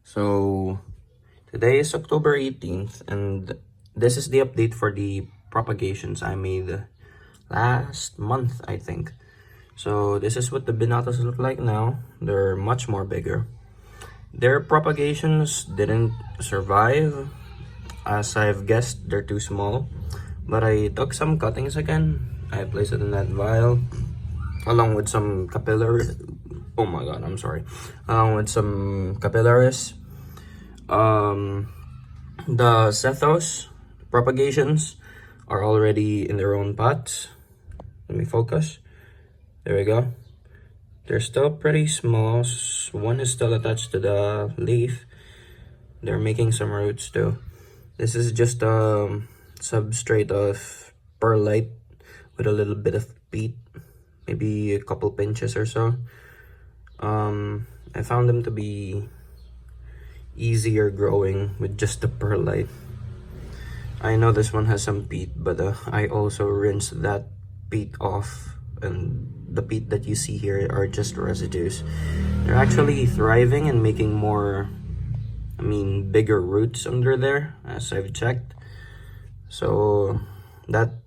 So today is October 18th and this is the update for the propagations I made last month, I think. So this is what the Binatas look like now. They're much more bigger. Their propagations didn't survive. As I've guessed, they're too small. But I took some cuttings again. I placed it in that vial along with some capillary. Oh my god, I'm sorry. Along with some capillaris. The Cethos propagations are already in their own pots. Let me focus. There we go. They're still pretty small. One is still attached to the leaf. They're making some roots too. This is just a substrate of perlite with a little bit of peat, maybe a couple pinches or so. I found them to be easier growing with just the perlite. I know this one has some peat, but I also rinsed that peat off, and the peat that you see here are just residues. They're actually thriving and making more, bigger roots under there, as I've checked. So that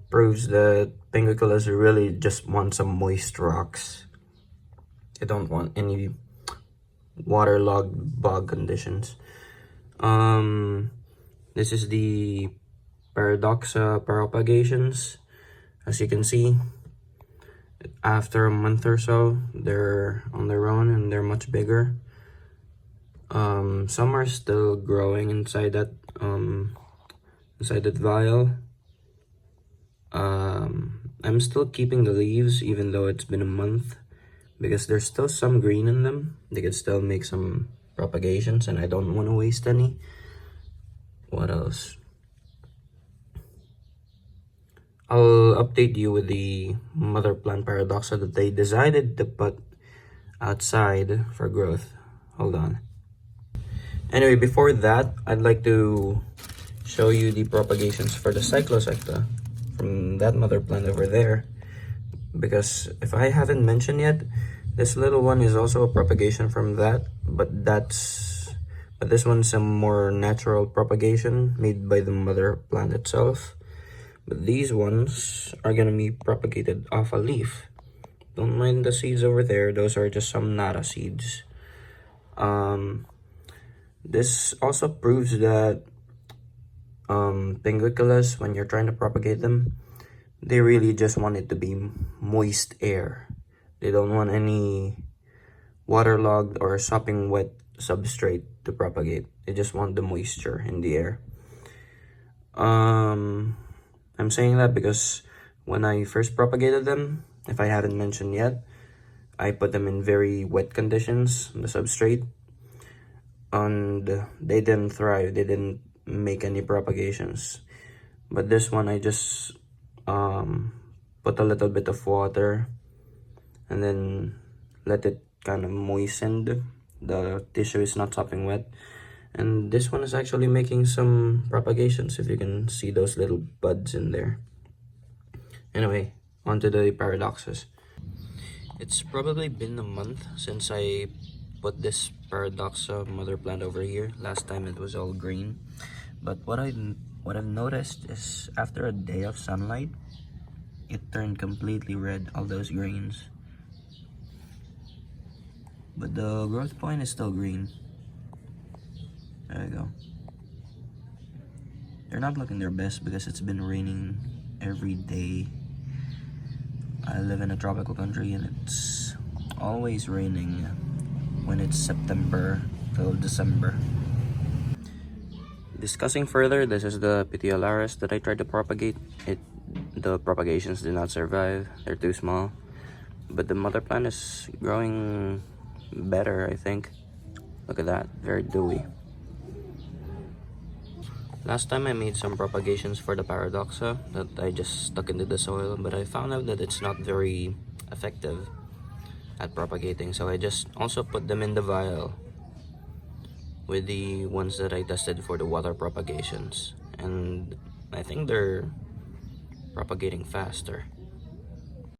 proves that Pinguiculas really just want some moist rocks. They don't want any waterlogged bog conditions. This is the Paradoxa propagations. As you can see, after a month or so, they're on their own and they're much bigger. Some are still growing inside that vial. I'm still keeping the leaves even though it's been a month, because there's still some green in them. They could still make some propagations and I don't want to waste any. What else? I'll update you with the mother plant Paradoxa that they decided to put outside for growth. Hold on. Anyway, before that, I'd like to show you the propagations for the Cyclosecta from that mother plant over there. Because if I haven't mentioned yet, this little one is also a propagation from that, but this one's a more natural propagation made by the mother plant itself. But these ones are gonna be propagated off a leaf. Don't mind the seeds over there, those are just some Nata seeds. This also proves that Pinguiculas, when you're trying to propagate them, they really just want it to be moist air. They don't want any waterlogged or sopping wet substrate to propagate. They just want the moisture in the air. I'm saying that because when I first propagated them, if I haven't mentioned yet, I put them in very wet conditions, the substrate, and they didn't thrive. They didn't make any propagations. But this one, I just put a little bit of water and then let it kind of moisten. The tissue is not sopping wet, and this one is actually making some propagations, if you can see those little buds in there. Anyway, on to the Paradoxas. It's probably been a month since I put this Paradoxa mother plant over here. Last time it was all green, but what I've noticed is after a day of sunlight, it turned completely red, all those greens. But the growth point is still green. There we go. They're not looking their best because it's been raining every day. I live in a tropical country and it's always raining when it's September till December. Discussing further, this is the Petiolaris that I tried to propagate. The propagations did not survive. They're too small. But the mother plant is growing better, I think. Look at that, very dewy. Last time I made some propagations for the Paradoxa that I just stuck into the soil, but I found out that it's not very effective at propagating, so I just also put them in the vial with the ones that I tested for the water propagations, and I think they're propagating faster.